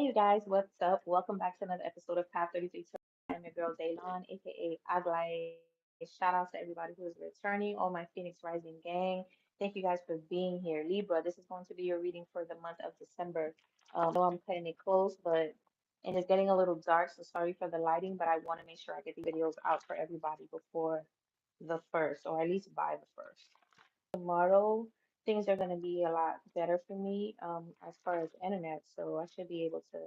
Hey, you guys, what's up? Welcome back to another episode of Path 33. I'm your girl, Daylon, aka Aglae. Shout out to everybody who is returning, all my Phoenix Rising gang. Thank you guys for being here. Libra, this is going to be your reading for the month of December. I know I'm cutting it close, but and it's getting a little dark, so sorry for the lighting, but I want to make sure I get these videos out for everybody before the first, or at least by the first. Tomorrow, things are going to be a lot better for me as far as internet, so I should be able to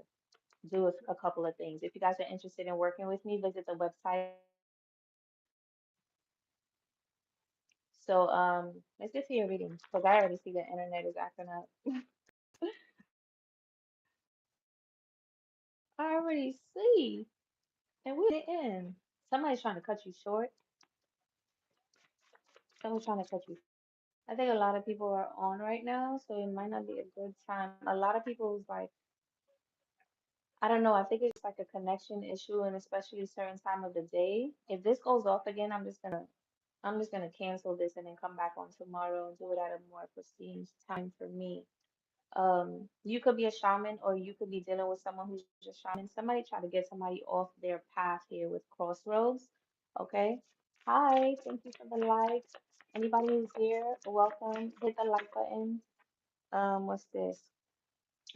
do a couple of things. If you guys are interested in working with me, visit the website. So let's get to your reading because I already see the internet is acting up. I already see, and we're at the end. Somebody's trying to cut you short. Someone's trying to cut you. I think a lot of people are on right now, so it might not be a good time. A lot of people's like, I don't know. I think it's like a connection issue, and especially a certain time of the day. If this goes off again, I'm just gonna cancel this and then come back on tomorrow and do it at a more pristine time for me. You could be a shaman or you could be dealing with someone who's just shaman. Somebody try to get somebody off their path here with crossroads. Okay. Hi, thank you for the likes. Anybody who's here, welcome. Hit the like button. What's this?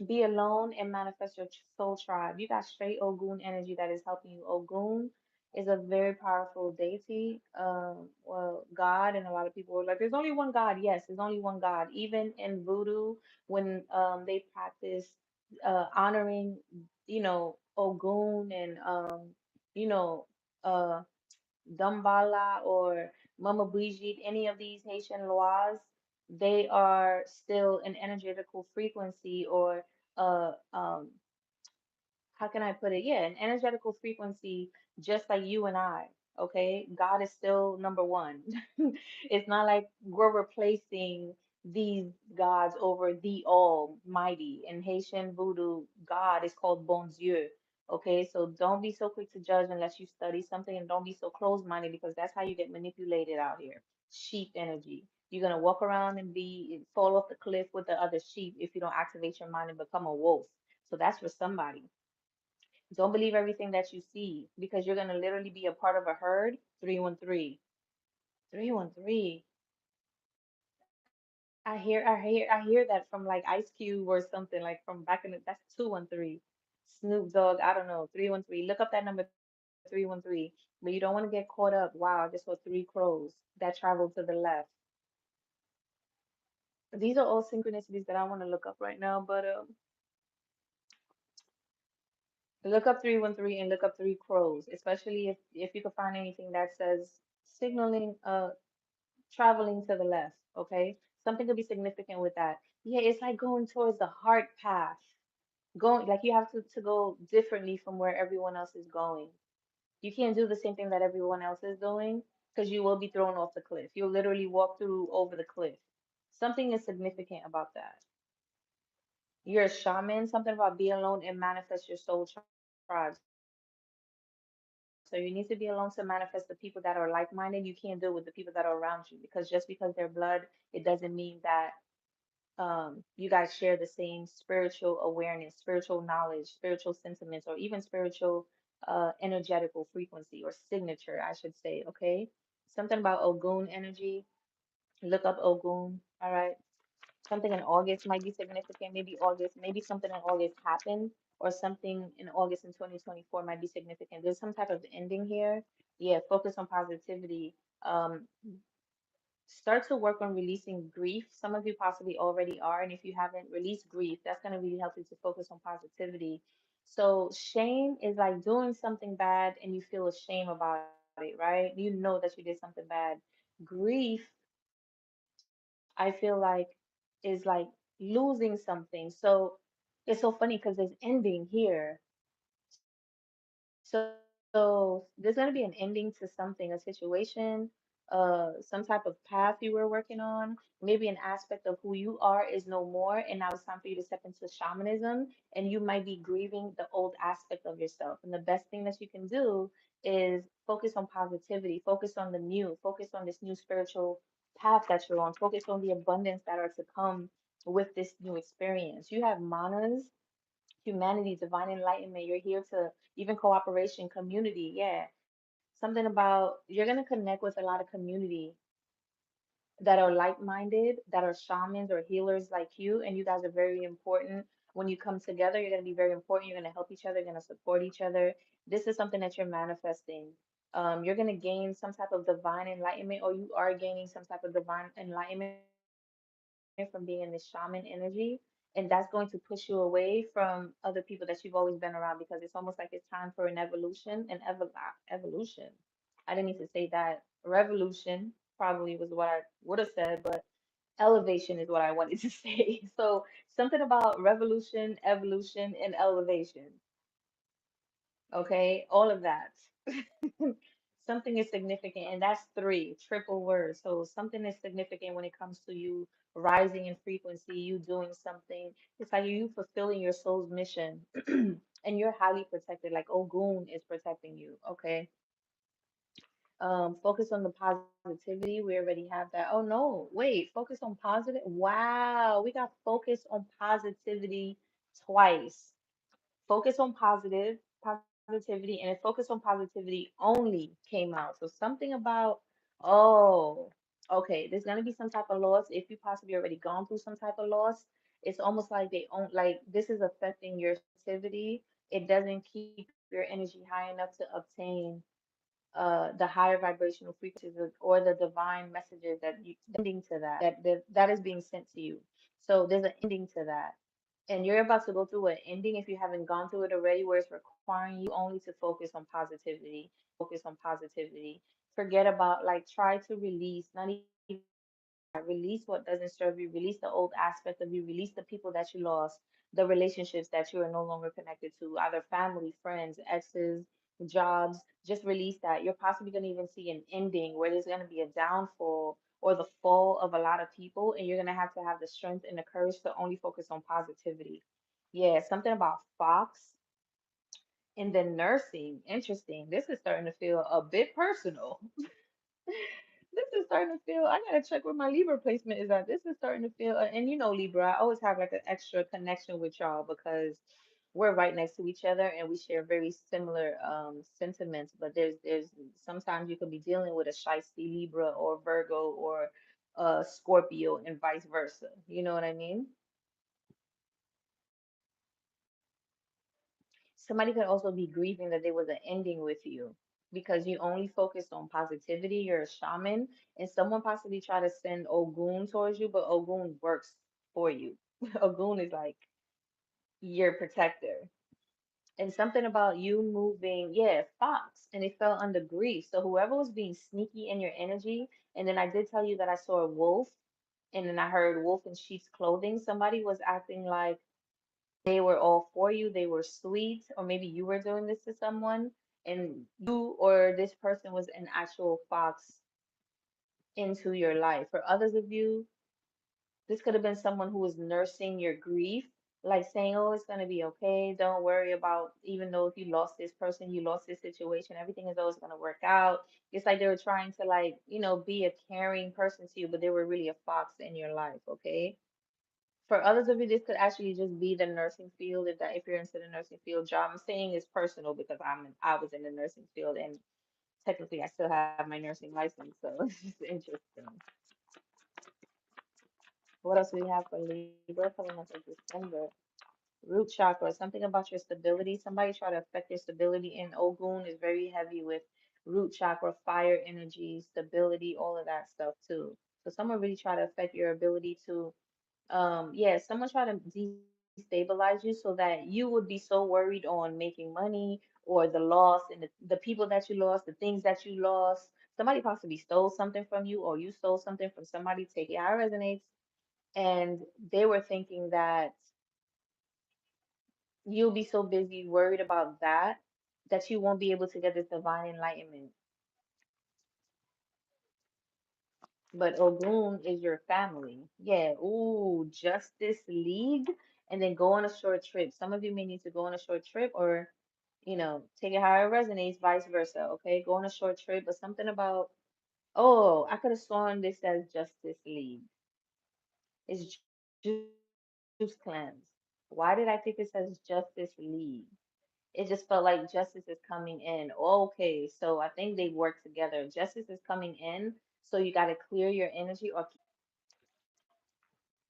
Be alone and manifest your soul tribe. You got straight Ogun energy that is helping you. Ogun is a very powerful deity. Well, God, and a lot of people are like, there's only one God. Yes, there's only one God. Even in voodoo, when they practice honoring, Ogun and you know, uh Dambala or Mama Brigitte, any of these Haitian laws, they are still an energetical frequency or uh um how can I put it? Yeah, an energetical frequency just like you and I. Okay, God is still number one. It's not like we're replacing these gods over the Almighty. In Haitian voodoo, God is called Bon Dieu. Okay, so don't be so quick to judge unless you study something, and don't be so closed-minded because that's how you get manipulated out here. Sheep energy. You're gonna walk around and be fall off the cliff with the other sheep if you don't activate your mind and become a wolf. So that's for somebody. Don't believe everything that you see because you're gonna literally be a part of a herd. 313. 313. I hear that from like Ice Cube or something like from back in the that's 213. Snoop Dogg, I don't know, 313. Look up that number 313. But you don't want to get caught up. Wow, I just saw three crows that traveled to the left. These are all synchronicities that I want to look up right now, but look up 313 and look up three crows, especially if you can find anything that says signaling traveling to the left, okay? Something could be significant with that. Yeah, it's like going towards the heart path. Going like you have to go differently from where everyone else is going. You can't do the same thing that everyone else is doing because you will be thrown off the cliff. You'll literally walk through over the cliff. Something is significant about that. You're a shaman, something about be alone and manifest your soul tribe. So you need to be alone to manifest the people that are like-minded. You can't deal with the people that are around you because just because they're blood, it doesn't mean that you guys share the same spiritual awareness, spiritual knowledge, spiritual sentiments, or even spiritual energetical frequency or signature, I should say, okay? Something about Ogun energy. Look up Ogun, all right? Something in August might be significant. Maybe August, maybe something in August happened, or something in August in 2024 might be significant. There's some type of ending here. Yeah, focus on positivity. Um, Start to work on releasing grief. Some of you possibly already are, and if you haven't released grief, that's going to really help you to focus on positivity. So, shame is like doing something bad and you feel ashamed about it, right? You know that you did something bad. Grief, I feel like, is like losing something. So, it's so funny because there's ending here. So there's going to be an ending to something, a situation, some type of path you were working on. Maybe an aspect of who you are is no more, and now it's time for you to step into shamanism, and you might be grieving the old aspect of yourself. And the best thing that you can do is focus on positivity, focus on the new, focus on this new spiritual path that you're on, focus on the abundance that are to come with this new experience. You have manas humanity, divine enlightenment. You're here to even cooperation, community. Yeah. Something about you're gonna connect with a lot of community that are like-minded, that are shamans or healers like you, and you guys are very important. When you come together, you're gonna be very important. You're gonna help each other, you're gonna support each other. This is something that you're manifesting. You're gonna gain some type of divine enlightenment, or you are gaining some type of divine enlightenment from being in this shaman energy. And that's going to push you away from other people that you've always been around because it's almost like it's time for an evolution, evolution. I didn't mean to say that. Revolution probably was what I would have said, but elevation is what I wanted to say. So something about revolution, evolution, and elevation. Okay, all of that. Something is significant, and that's three, triple words. So something is significant when it comes to you rising in frequency, you doing something. It's like you fulfilling your soul's mission, and you're highly protected. Like Ogun is protecting you. Okay. Focus on the positivity. We already have that. Oh no, wait, focus on positive. Wow, we got focus on positivity twice. Focus on positivity, and focus on positivity only came out. So something about, oh, okay, there's gonna be some type of loss. If you possibly already gone through some type of loss, it's almost like they own like this is affecting your sensitivity. It doesn't keep your energy high enough to obtain the higher vibrational frequencies or the divine messages that you ending to that is being sent to you. So there's an ending to that. And you're about to go through an ending if you haven't gone through it already, where it's requiring you only to focus on positivity, focus on positivity. Forget about like try to release, not even forget about release what doesn't serve you, release the old aspect of you, release the people that you lost, the relationships that you are no longer connected to, either family, friends, exes, jobs. Just release that. You're possibly going to even see an ending where there's going to be a downfall or the fall of a lot of people, and you're going to have the strength and the courage to only focus on positivity. Yeah, something about Fox and then nursing. Interesting. This is starting to feel a bit personal. This is starting to feel, I gotta check where my Libra placement is at. This is starting to feel, and you know, Libra, I always have like an extra connection with y'all because we're right next to each other and we share very similar sentiments. But there's sometimes you could be dealing with a Shiesty Libra or Virgo or Scorpio and vice versa. You know what I mean? Somebody could also be grieving that there was an ending with you because you only focused on positivity. You're a shaman, and someone possibly try to send Ogun towards you, but Ogun works for you. Ogun is like your protector. And something about you moving, yeah, Fox, and it fell under grief. So whoever was being sneaky in your energy, and then I did tell you that I saw a wolf, and then I heard wolf in sheep's clothing. Somebody was acting like they were all for you, they were sweet, or maybe you were doing this to someone, and you or this person was an actual fox into your life. For others of you, this could have been someone who was nursing your grief, like saying, "Oh, it's gonna be okay. Don't worry about even though if you lost this person, you lost this situation, everything is always gonna work out." It's like they were trying to like, be a caring person to you, but they were really a fox in your life, okay? For others of you, this could actually just be the nursing field. If you're into the nursing field job, I'm saying it's personal because I was in the nursing field and technically I still have my nursing license, so it's just interesting. What else do we have for Libra coming up in December? Root chakra, something about your stability. Somebody try to affect your stability, and Ogun is very heavy with root chakra, fire energy, stability, all of that stuff too. So someone really try to affect your ability to yeah, someone try to destabilize you so that you would be so worried on making money or the loss and the people that you lost, the things that you lost. Somebody possibly stole something from you or you stole something from somebody. Take it how it resonates. And they were thinking that you'll be so busy worried about that you won't be able to get this divine enlightenment. But Ogun is your family. Yeah. Ooh, Justice League. And then go on a short trip. Some of you may need to go on a short trip or, take it how it resonates, vice versa. Okay. Go on a short trip, but something about, oh, I could have sworn this as Justice League. It's Juice Cleanse. Okay. Why did I think it says Justice League? It just felt like justice is coming in. Okay, so I think they work together. Justice is coming in, so you got to clear your energy. Or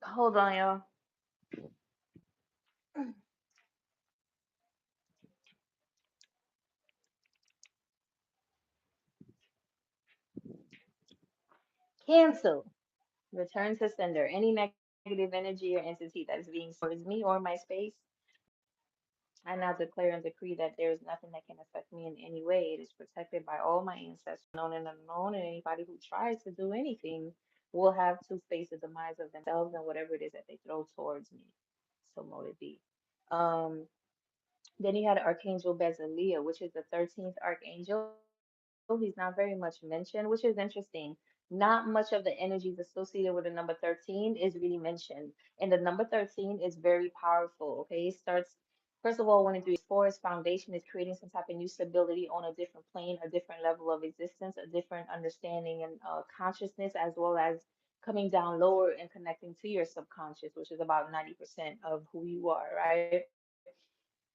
hold on, y'all. Cancel. Return to sender. Any negative energy or entity that is being sent towards me or my space, I now declare and decree that there is nothing that can affect me in any way. It is protected by all my ancestors, known and unknown, and anybody who tries to do anything will have to face the demise of themselves and whatever it is that they throw towards me. So mote it be. Um, Then you had Archangel Bezaliel, which is the 13th archangel. He's not very much mentioned, which is interesting. Not much of the energies associated with the number 13 is really mentioned. And the number 13 is very powerful. Okay. It starts, first of all, 1 and 3 is 4. Its foundation is creating some type of new stability on a different plane, a different level of existence, a different understanding and consciousness, as well as coming down lower and connecting to your subconscious, which is about 90% of who you are, right?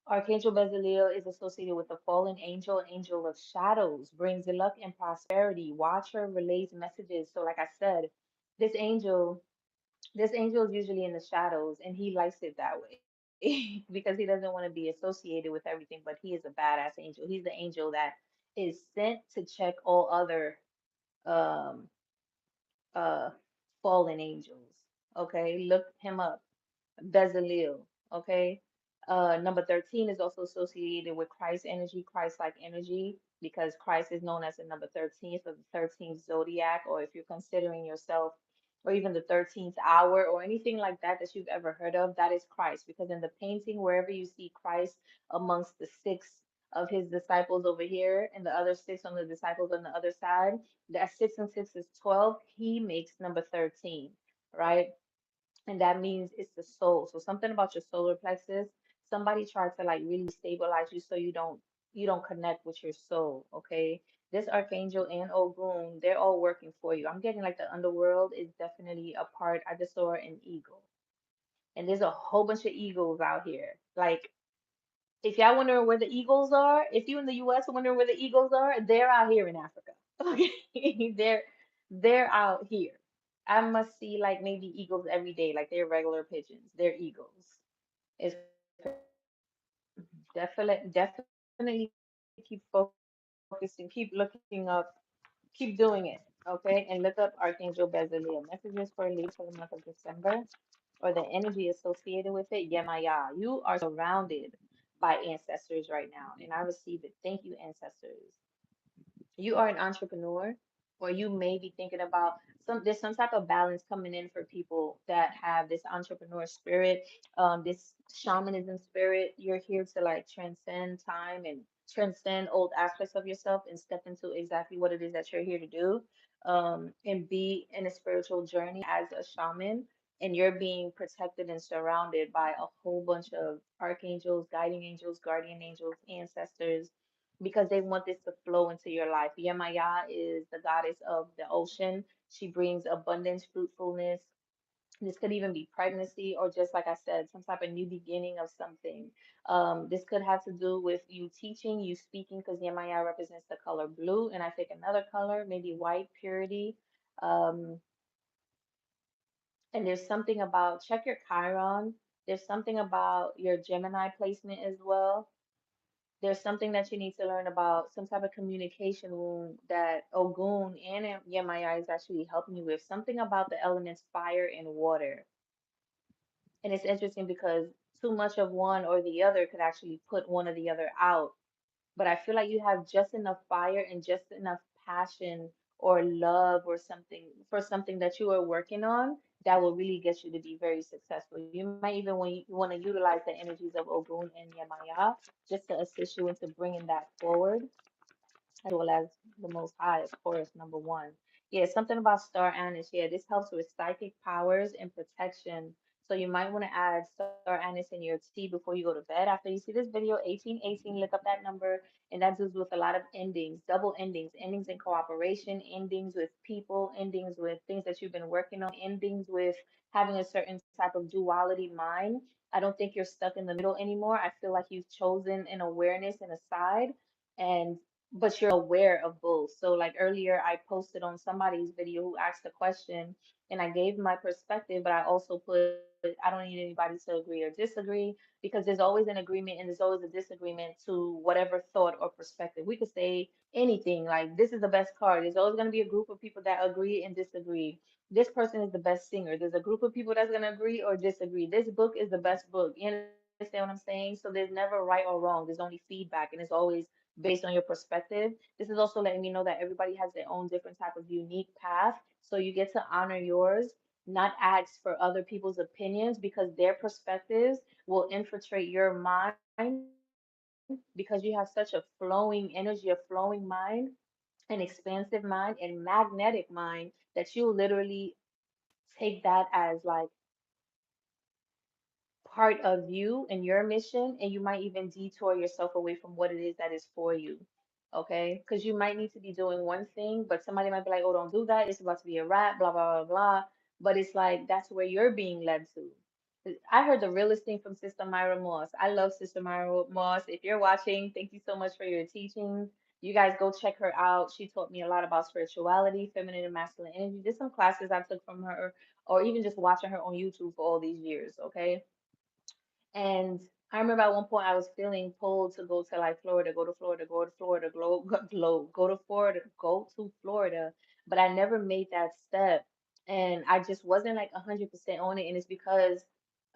Archangel Bezaliel is associated with the fallen angel, angel of shadows, brings luck and prosperity. Watcher relays messages. So, like I said, this angel, this angel is usually in the shadows, and he likes it that way because he doesn't want to be associated with everything. But he is a badass angel. He's the angel that is sent to check all other um uh fallen angels. Okay, look him up. Bezalel. Okay. Number 13 is also associated with Christ energy, Christ-like energy, because Christ is known as the number 13th of the 13th zodiac, or if you're considering yourself, or even the 13th hour, or anything like that that you've ever heard of, that is Christ. Because in the painting, wherever you see Christ amongst the six of his disciples over here, and the other six on the disciples on the other side, that 6 and 6 is 12, he makes number 13, right? And that means it's the soul. So something about your solar plexus, somebody tried to like really stabilize you so you don't connect with your soul, okay? This archangel and Ogun, they're all working for you. I'm getting like the underworld is definitely a part. I just saw an eagle. And there's a whole bunch of eagles out here. Like if y'all wondering where the eagles are, if you in the US wondering where the eagles are, they're out here in Africa. Okay. They're out here. I must see like maybe eagles every day, like they're regular pigeons. They're eagles. It's definitely keep focusing, keep looking up, keep doing it, okay? And look up Archangel Bezalel. Messages for Leave for the month of December, or the energy associated with it. Yemaya, you are surrounded by ancestors right now, and I receive it. Thank you, ancestors. You are an entrepreneur, or you may be thinking about there's some type of balance coming in for people that have this entrepreneur spirit, this shamanism spirit. You're here to like transcend time and transcend old aspects of yourself and step into exactly what it is that you're here to do, and be in a spiritual journey as a shaman. And you're being protected and surrounded by a whole bunch of archangels, guiding angels, guardian angels, ancestors, because they want this to flow into your life. Yemaya is the goddess of the ocean. She brings abundance, fruitfulness. This could even be pregnancy, or just like I said, some type of new beginning of something. This could have to do with you teaching, you speaking, because Yemaya represents the color blue, and I think another color, maybe white, purity. Um, and there's something about, check your Chiron. There's something about your Gemini placement as well. There's something that you need to learn about, some type of communication wound that Ogun and Yemaya is actually helping you with. Something about the elements fire and water. And it's interesting because too much of one or the other could actually put one or the other out. But I feel like you have just enough fire and just enough passion or love or something for something that you are working on that will really get you to be very successful. You might even want to utilize the energies of Ogun and Yemaya just to assist you into bringing that forward, as well as the Most High, of course, number one. Yeah, something about Star Anish. Yeah, this helps with psychic powers and protection. So you might want to add star anise in your tea before you go to bed. After you see this video, 1818, look up that number, and that deals with a lot of endings, double endings, endings in cooperation, endings with people, endings with things that you've been working on, endings with having a certain type of duality mind. I don't think you're stuck in the middle anymore. I feel like you've chosen an awareness and a side, and but you're aware of both. So like earlier, I posted on somebody's video who asked a question, and I gave my perspective, but I also put I don't need anybody to agree or disagree because there's always an agreement and there's always a disagreement to whatever thought or perspective. We could say anything like this is the best card. There's always going to be a group of people that agree and disagree. This person is the best singer. There's a group of people that's going to agree or disagree. This book is the best book. You understand what I'm saying? So there's never right or wrong. There's only feedback, and it's always based on your perspective. This is also letting me know that everybody has their own different type of unique path. So you get to honor yours, not ask for other people's opinions because their perspectives will infiltrate your mind because you have such a flowing energy, a flowing mind, an expansive mind, and magnetic mind that you literally take that as like part of you and your mission, and you might even detour yourself away from what it is that is for you. Okay? Because you might need to be doing one thing, but somebody might be like, oh, don't do that. It's about to be a wrap, blah, blah, blah, blah. But it's like that's where you're being led to. I heard the realest thing from Sister Myra Moss. I love Sister Myra Moss. If you're watching, thank you so much for your teachings. You guys go check her out. She taught me a lot about spirituality, feminine and masculine energy. Just some classes I took from her, or even just watching her on YouTube for all these years. Okay, and I remember at one point I was feeling pulled to go to like Florida, go to Florida, go to Florida, go to Florida, go to Florida. But I never made that step. And I just wasn't like 100% on it. And it's because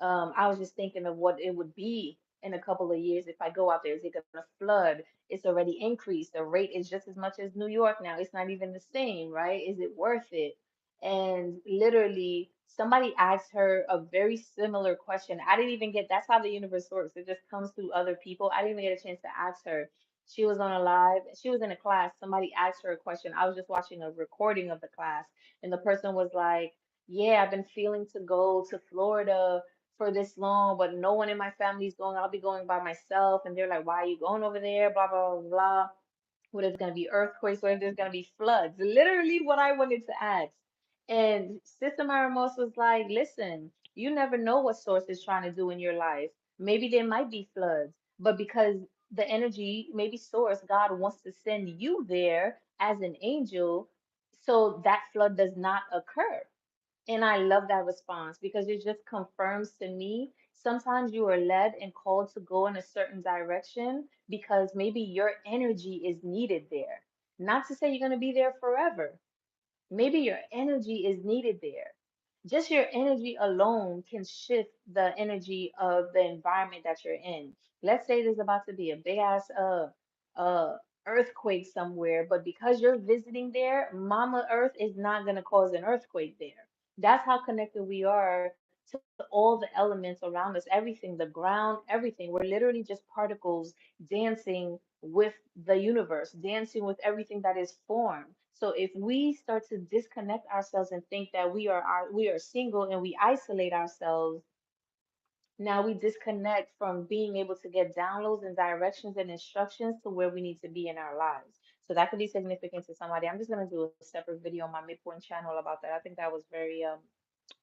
I was just thinking of what it would be in a couple of years if I go out there. Is it going to flood? It's already increased. The rate is just as much as New York now. It's not even the same, right? Is it worth it? And literally, somebody asked her a very similar question. I didn't even get, that's how the universe works. It just comes through other people. I didn't even get a chance to ask her. She was on a live, she was in a class. Somebody asked her a question. I was just watching a recording of the class, and the person was like, yeah, I've been feeling to go to Florida for this long, but no one in my family's going. I'll be going by myself. And they're like, why are you going over there? Blah, blah, blah, blah. What if there's going to be earthquakes? What if there's going to be floods? Literally what I wanted to ask. And Sister Maramos was like, listen, you never know what source is trying to do in your life. Maybe there might be floods, but because the energy, maybe source, God wants to send you there as an angel so that flood does not occur. And I love that response because it just confirms to me sometimes you are led and called to go in a certain direction because maybe your energy is needed there. Not to say you're going to be there forever. Maybe your energy is needed there. Just your energy alone can shift the energy of the environment that you're in. Let's say there's about to be a big ass uh earthquake somewhere, but because you're visiting there, Mama Earth is not gonna cause an earthquake there. That's how connected we are to all the elements around us, everything, the ground, everything. We're literally just particles dancing with the universe, dancing with everything that is formed. So if we start to disconnect ourselves and think that we are single and we isolate ourselves, now we disconnect from being able to get downloads and directions and instructions to where we need to be in our lives. So that could be significant to somebody. I'm just gonna do a separate video on my midpoint channel about that. I think that was very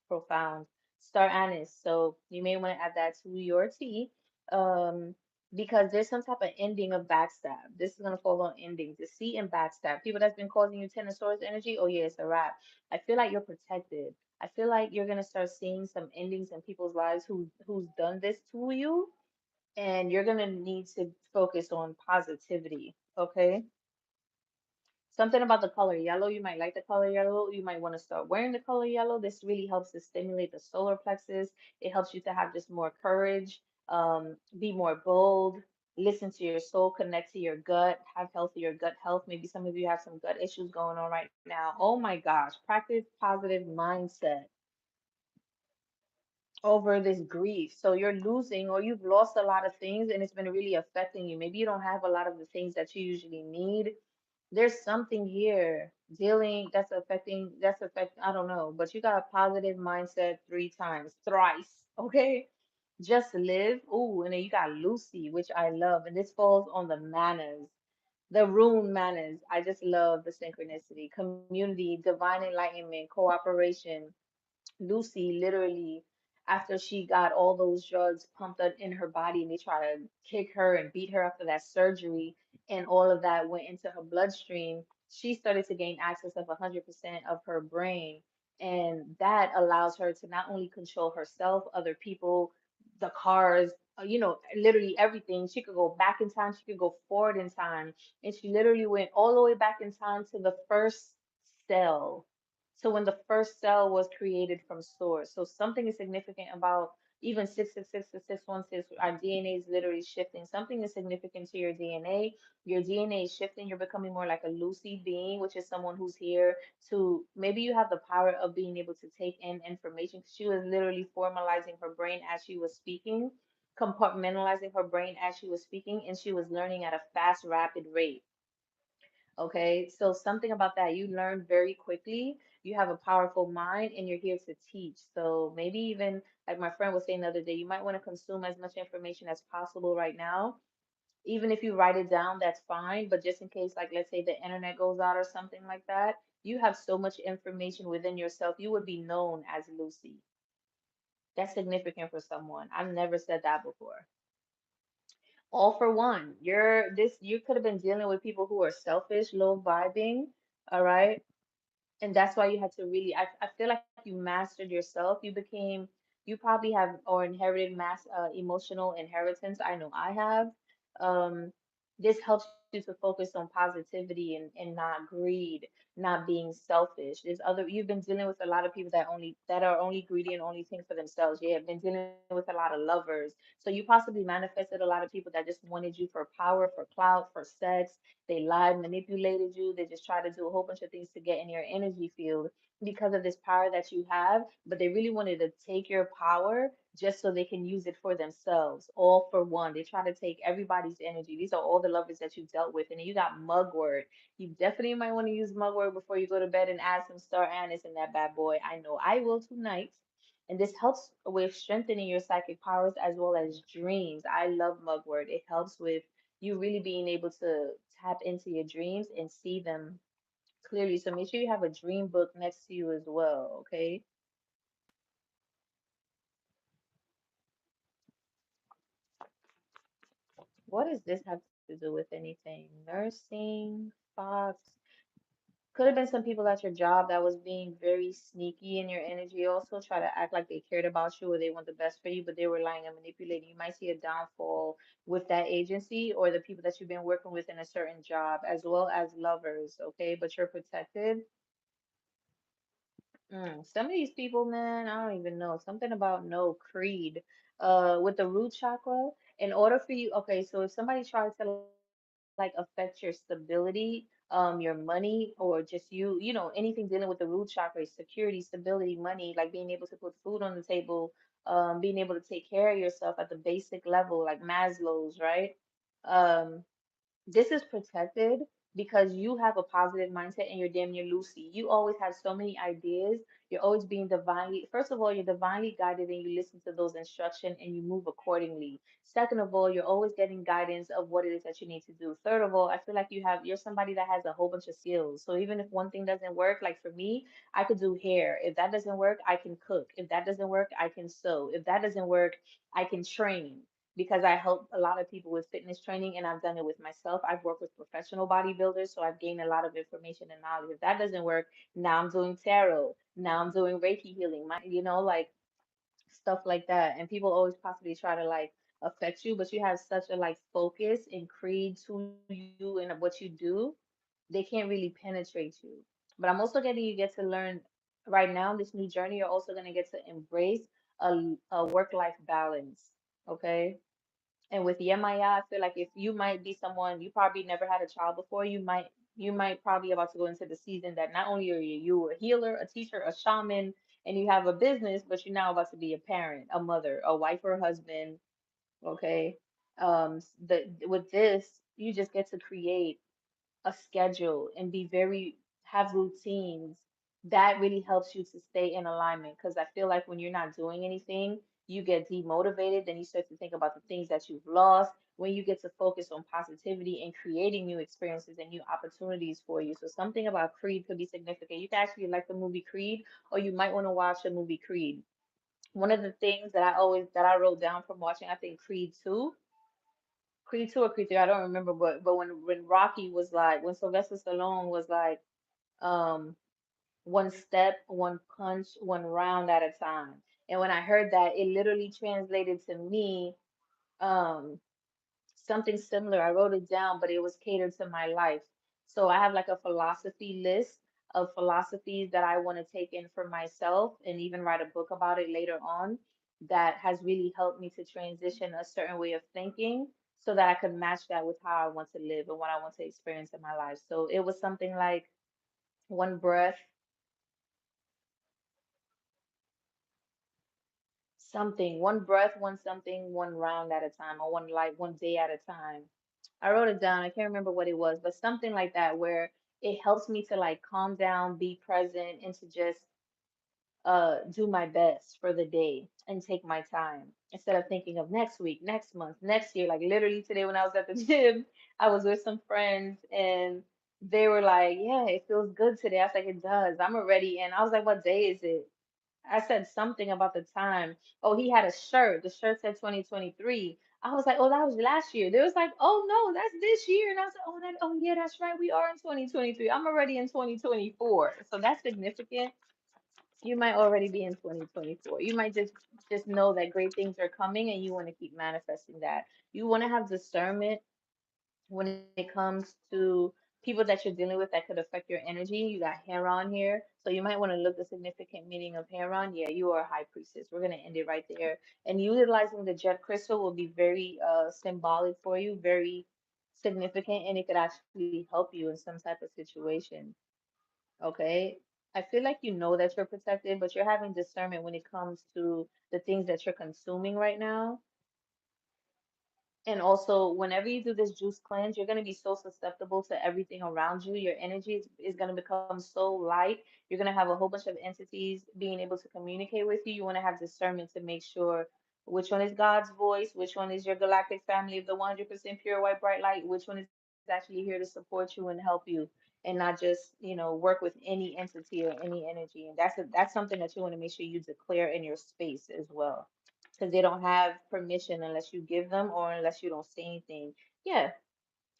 profound. Star anise. So you may want to add that to your tea. Um, because there's some type of ending of backstab. This is gonna fall on endings. Deceit and backstab. People that's been causing you Tenosaurus energy, oh yeah, it's a wrap. I feel like you're protected. I feel like you're gonna start seeing some endings in people's lives who's done this to you, and you're gonna need to focus on positivity. Okay, something about the color yellow. You might like the color yellow. You might want to start wearing the color yellow. This really helps to stimulate the solar plexus. It helps you to have just more courage, be more bold, listen to your soul, connect to your gut, have healthier gut health. Maybe some of you have some gut issues going on right now. Oh my gosh, practice positive mindset over this grief. So you're losing or you've lost a lot of things and it's been really affecting you. Maybe you don't have a lot of the things that you usually need. There's something here dealing that's affecting, I don't know, but you got a positive mindset three times, thrice, okay? Just live. Ooh, and then you got Lucy, which I love, and this falls on the manners. The rune manners. I just love the synchronicity, community, divine enlightenment, cooperation. Lucy literally, after she got all those drugs pumped up in her body and they try to kick her and beat her after that surgery, and all of that went into her bloodstream, she started to gain access of 100% of her brain. And that allows her to not only control herself, other people, the cars, literally everything. She could go back in time, she could go forward in time. And she literally went all the way back in time to the first cell, so when the first cell was created from source. So something is significant about even 666 to 616, our DNA is literally shifting. Something is significant to your DNA. Your DNA is shifting. You're becoming more like a lucid being, which is someone who's here to, maybe you have the power of being able to take in information. She was literally formalizing her brain as she was speaking, compartmentalizing her brain as she was speaking, and she was learning at a fast, rapid rate. Okay, so something about that, you learn very quickly, you have a powerful mind, and you're here to teach. So maybe even like my friend was saying the other day, you might want to consume as much information as possible right now. Even if you write it down, that's fine. But just in case, like let's say the internet goes out or something like that, you have so much information within yourself, you would be known as Lucy. That's significant for someone. I've never said that before. All for one. You could have been dealing with people who are selfish, low vibing, all right? And that's why you had to really, I feel like you mastered yourself. You probably have or inherited emotional inheritance. I know I have. This helps you to focus on positivity and not greed, not being selfish. You've been dealing with a lot of people that are only greedy and only think for themselves. You have been dealing with a lot of lovers. So you possibly manifested a lot of people that just wanted you for power, for clout, for sex. They lied, manipulated you. They just tried to do a whole bunch of things to get in your energy field because of this power that you have. But they really wanted to take your power just so they can use it for themselves, all for one. They try to take everybody's energy. These are all the lovers that you've dealt with. And then you got mugwort. You definitely might want to use mugwort before you go to bed and add some star anise in that bad boy. I know I will tonight. And this helps with strengthening your psychic powers as well as dreams. I love mugwort. It helps with you really being able to tap into your dreams and see them clearly. So make sure you have a dream book next to you as well, okay? What does this have to do with anything? Nursing, Fox. Could have been some people at your job that was being very sneaky in your energy, also try to act like they cared about you or they want the best for you, but they were lying and manipulating. You might see a downfall with that agency or the people that you've been working with in a certain job, as well as lovers, okay? But you're protected. Some of these people, man, I don't even know. Something about no creed. With the root chakra, in order for you, okay, so if somebody tries to like affect your stability, your money, or just anything dealing with the root chakra, security, stability, money, like being able to put food on the table, being able to take care of yourself at the basic level, like Maslow's, right? Um, this is protected because you have a positive mindset and you're damn near Lucy. You always have so many ideas. You're always being divinely, first of all, you're divinely guided and you listen to those instructions and you move accordingly. Second of all, you're always getting guidance of what it is that you need to do. Third of all, I feel like you're somebody that has a whole bunch of skills. So even if one thing doesn't work, like for me, I could do hair. If that doesn't work, I can cook. If that doesn't work, I can sew. If that doesn't work, I can train because I help a lot of people with fitness training and I've done it with myself. I've worked with professional bodybuilders, so I've gained a lot of information and knowledge. If that doesn't work, now I'm doing tarot. Now I'm doing Reiki healing, like stuff like that. And people always possibly try to like affect you, but you have such a like focus and creed to you and what you do, they can't really penetrate you. But I'm also getting you get to learn right now in this new journey, you're also going to get to embrace a work-life balance. Okay, and with Yemaya, I feel like if you might be someone, you probably never had a child before, you might probably about to go into the season that not only are you a healer, a teacher, a shaman, and you have a business, but you're now about to be a parent, a mother, a wife or a husband. Okay. With this, you just get to create a schedule and be very have routines, that really helps you to stay in alignment. Because I feel like when you're not doing anything, you get demotivated, then you start to think about the things that you've lost. When you get to focus on positivity and creating new experiences and new opportunities for you. So something about Creed could be significant. You can actually like the movie Creed, or you might want to watch the movie Creed. One of the things that I wrote down from watching, I think Creed 2 or Creed 3, I don't remember, but when Rocky was like, when Sylvester Stallone was like, um, one step, one punch, one round at a time. And when I heard that, it literally translated to me, um, something similar. I wrote it down, but it was catered to my life. So I have like a philosophy list of philosophies that I want to take in for myself and even write a book about it later on, that has really helped me to transition a certain way of thinking so that I could match that with how I want to live and what I want to experience in my life. So it was something like one breath, one breath, one something, one round at a time, or one life, one day at a time. I wrote it down. I can't remember what it was, but something like that, where it helps me to like calm down, be present, and to just do my best for the day and take my time instead of thinking of next week, next month, next year. Like literally today when I was at the gym, I was with some friends and they were like, "Yeah, it feels good today." I was like, "It does. I'm already in." I was like, "What day is it?" I said something about the time. Oh, he had a shirt. The shirt said 2023. I was like, "Oh, that was last year." They was like, "Oh no, that's this year." And I was like, "Oh yeah, that's right. We are in 2023. I'm already in 2024." So that's significant. You might already be in 2024. You might just know that great things are coming and you want to keep manifesting that. You want to have discernment when it comes to people that you're dealing with that could affect your energy. You got Heron here, so you might want to look the significant meaning of Heron. Yeah, you are a high priestess. We're gonna end it right there. And utilizing the jet crystal will be very symbolic for you, very significant, and it could actually help you in some type of situation. Okay. I feel like you know that you're protected, but you're having discernment when it comes to the things that you're consuming right now. And also, whenever you do this juice cleanse, you're going to be so susceptible to everything around you. Your energy is going to become so light. You're going to have a whole bunch of entities being able to communicate with you. You want to have discernment to make sure which one is God's voice, which one is your galactic family of the 100% pure white bright light, which one is actually here to support you and help you, and not just, work with any entity or any energy. And that's something that you want to make sure you declare in your space as well, because they don't have permission unless you give them or unless you don't say anything. Yeah,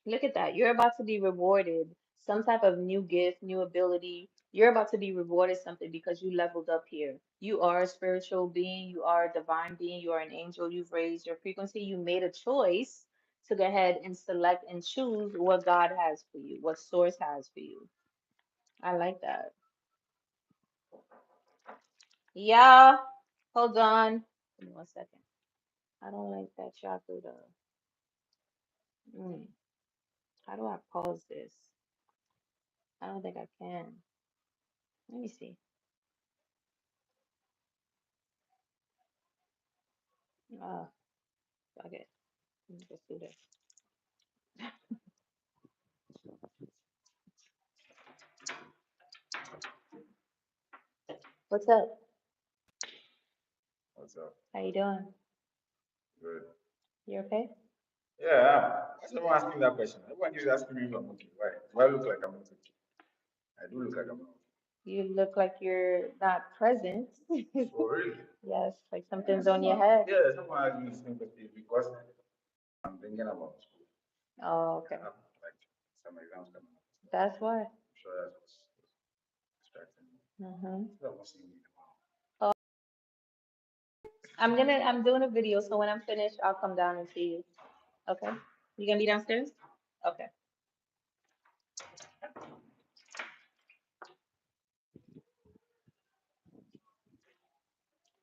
look at that. You're about to be rewarded some type of new gift, new ability. You're about to be rewarded something because you leveled up here. You are a spiritual being, you are a divine being, you are an angel, you've raised your frequency, you made a choice to go ahead and select and choose what God has for you, what source has for you. I like that. Yeah, hold on. Give me 1 second. I don't like that chocolate. Mm. How do I pause this? I don't think I can. Let me see. Uh, okay. Let me just do this. What's up? What's up? How you doing? Good. You okay? Yeah, why is everyone asking that question? Everyone keeps asking me if I'm okay. Why? Do I look like I'm not okay? I do look like I'm not You look like you're not present. okay. Oh, really? Yes, like Yeah, something's on your head. someone asked me the same question because I'm thinking about school. Oh, I okay. have like some exams coming up. That's why. I'm sure that's what's distracting me. Mm-hmm. So I'm not seeing me tomorrow. Oh, I'm doing a video, so when I'm finished, I'll come down and see you. Okay? You gonna be downstairs? Okay.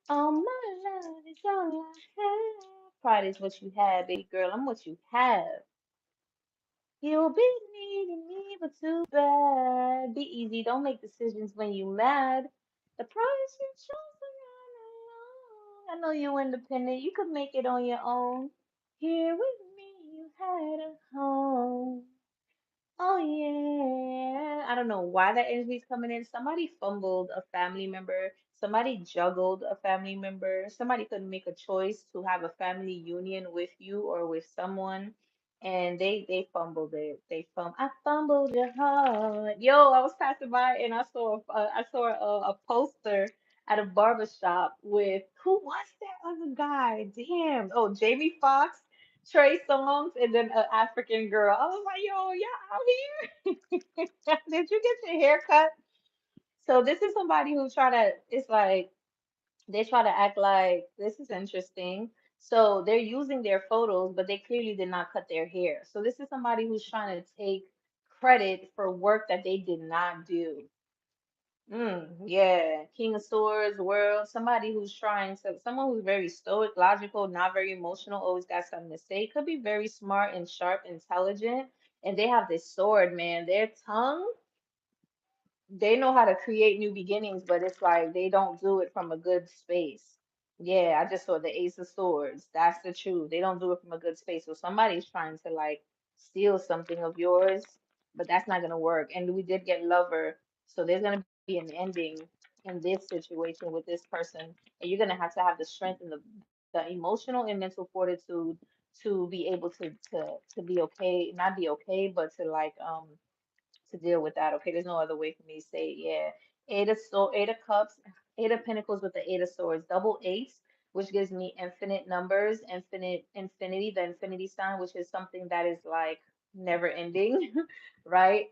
All my love is all I have. Pride is what you have, baby girl. I'm what you have. You'll be needing me, but too bad. Be easy. Don't make decisions when you mad. The price you chose when you're alone. I know you're independent. You could make it on your own. Here with me, you had a home. Oh I don't know why that energy is coming in. Somebody fumbled a family member. Somebody juggled a family member. Somebody couldn't make a choice to have a family union with you or with someone, and they fumbled it. I fumbled your heart. Yo, I was passing by and I saw a poster at a barber shop with who was that other guy? Damn. Oh, Jamie Foxx, Trey Songz, and then an African girl. I was like, yo, y'all out here? Did you get your hair cut? So this is somebody who try to, it's like they try to act like this is interesting. So they're using their photos, but they clearly did not cut their hair. So this is somebody who's trying to take credit for work that they did not do. Yeah, King of Swords, World, somebody who's trying to, someone who's very stoic, logical, not very emotional, always got something to say, could be very smart and sharp, intelligent, and they have this sword, man. Their tongue, they know how to create new beginnings, but it's like they don't do it from a good space. Yeah, I just saw the Ace of Swords. That's the truth. They don't do it from a good space. So somebody's trying to like steal something of yours, but that's not gonna work. And we did get Lover, so there's gonna be an ending in this situation with this person, and you're gonna have the strength and the emotional and mental fortitude to be able to be okay, not be okay, but to deal with that. Okay, there's no other way for me to say it. Yeah. Eight of cups, eight of pentacles with the eight of swords, double eights, which gives me infinite numbers, infinity, the infinity sign, which is something that is like never ending, right?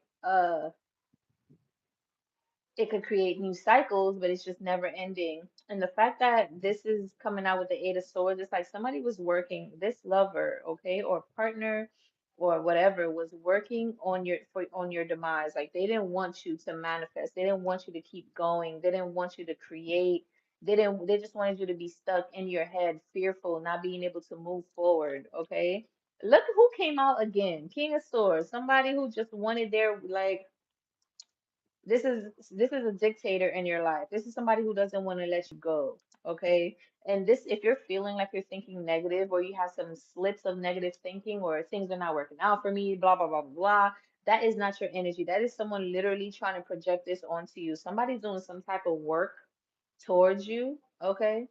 It could create new cycles, but it's just never ending. And the fact that this is coming out with the Eight of Swords, it's like somebody was working, this lover, okay, or partner or whatever was working on your demise. Like they didn't want you to manifest. They didn't want you to keep going. They didn't want you to create. They just wanted you to be stuck in your head, fearful, not being able to move forward, okay? Look who came out again. King of Swords, somebody who just wanted their like this is a dictator in your life. This is somebody who doesn't want to let you go. Okay. And this, if you're feeling like you're thinking negative or you have some slips of negative thinking or things are not working out for me, blah, blah, blah, blah, blah, that is not your energy. That is someone literally trying to project this onto you. Somebody's doing some type of work towards you. Okay,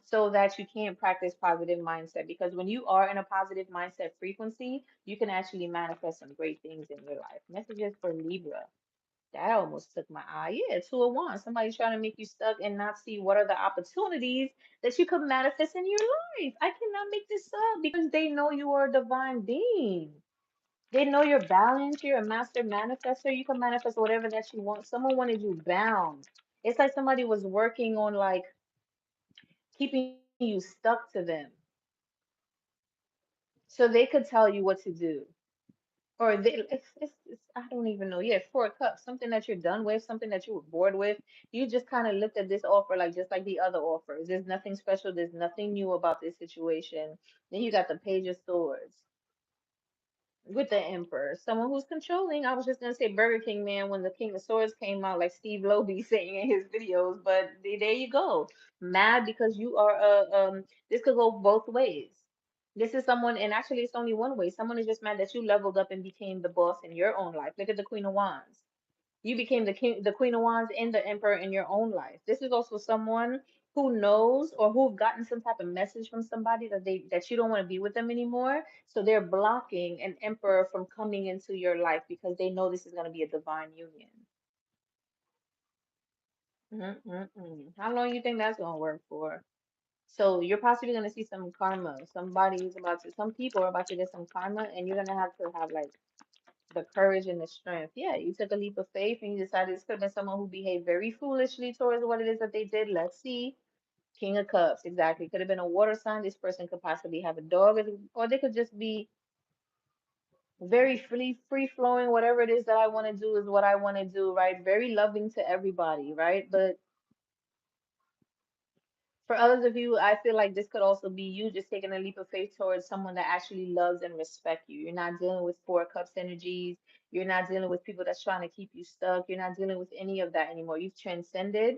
so that you can practice positive mindset, because when you are in a positive mindset frequency, you can actually manifest some great things in your life. Messages for Libra. That almost took my eye. Yeah, two of wands. Somebody's trying to make you stuck and not see what are the opportunities that you could manifest in your life. I cannot make this up because they know you are a divine being. They know you're balanced. You're a master manifester. You can manifest whatever that you want. Someone wanted you bound. It's like somebody was working on like keeping you stuck to them so they could tell you what to do. Or it's I don't even know. Yeah, 4 cups, something that you're done with, something that you were bored with. You just kind of looked at this offer like just like the other offers. There's nothing special. There's nothing new about this situation. Then you got the Page of Swords with the Emperor, someone who's controlling. I was just gonna say Burger King man when the King of Swords came out, like Steve Lowe be saying in his videos. But there you go, mad because you are This could go both ways. This is someone, and actually it's only one way. Someone is just mad that you leveled up and became the boss in your own life. Look at the Queen of Wands. You became the Queen of Wands and the Emperor in your own life. This is also someone who knows or who've gotten some type of message from somebody that you don't want to be with them anymore. So they're blocking an Emperor from coming into your life because they know this is going to be a divine union. How long you think that's going to work for? So you're possibly going to see some karma. Some people are about to get some karma, and you're going to have like the courage and the strength. Yeah, you took a leap of faith and you decided this could have been someone who behaved very foolishly towards what it is that they did. Let's see. King of Cups, exactly. Could have been a water sign. This person could possibly have a dog, or they could just be very free flowing. Whatever it is that I want to do is what I want to do, right? Very loving to everybody, right? But for others of you, I feel like this could also be you just taking a leap of faith towards someone that actually loves and respects you. You're not dealing with 4 cups energies. You're not dealing with people that's trying to keep you stuck. You're not dealing with any of that anymore. You've transcended.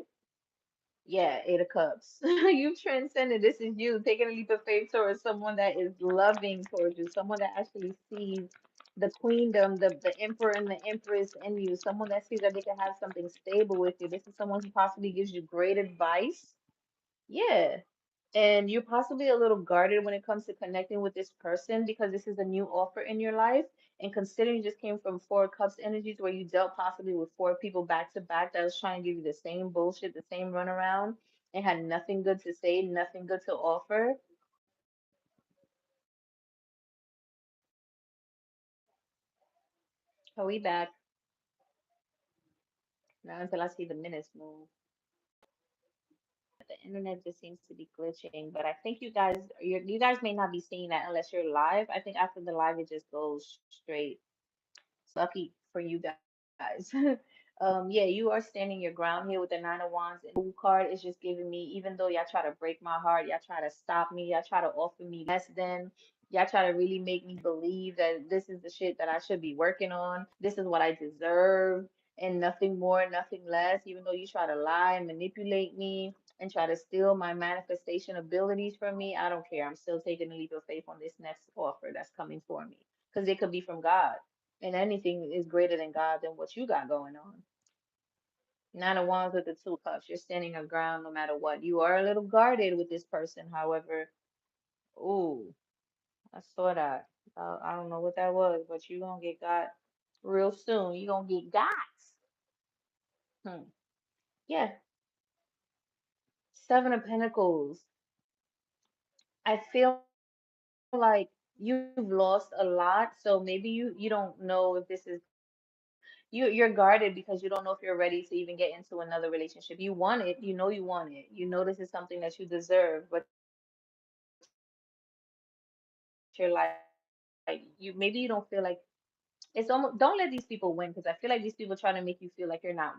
Yeah, 8 of cups. You've transcended. This is you taking a leap of faith towards someone that is loving towards you, someone that actually sees the queendom, the emperor and the empress in you, someone that sees that they can have something stable with you. This is someone who possibly gives you great advice. Yeah. And you're possibly a little guarded when it comes to connecting with this person because this is a new offer in your life. And considering you just came from Four Cups energies where you dealt possibly with four people back to back that was trying to give you the same bullshit, the same runaround, and had nothing good to say, nothing good to offer. Are we back? Not until I see the minutes move. The internet just seems to be glitching, but I think you guys may not be seeing that unless you're live. I think after the live it just goes straight. Lucky for you guys. Yeah, you are standing your ground here with the Nine of Wands, and the Fool card is just giving me, even though y'all try to break my heart, y'all try to stop me, y'all try to offer me less than, y'all try to really make me believe that this is the shit that I should be working on, this is what I deserve, and nothing more, nothing less, even though you try to lie and manipulate me and try to steal my manifestation abilities from me, I don't care. I'm still taking a leap of faith on this next offer that's coming for me because it could be from God and anything is greater than God than what you got going on. Nine of Wands with the Two Cups. You're standing your ground no matter what. You are a little guarded with this person, however. Ooh, I saw that. I don't know what that was, but you gonna get got real soon. You gonna get got. Hmm. Yeah. Seven of Pentacles. I feel like you've lost a lot, so maybe you don't know if this is you're guarded because you don't know if you're ready to even get into another relationship. You want it, you know you want it. You know this is something that you deserve, but you're like you maybe you don't feel like it's almost don't let these people win because I feel like these people trying to make you feel like you're not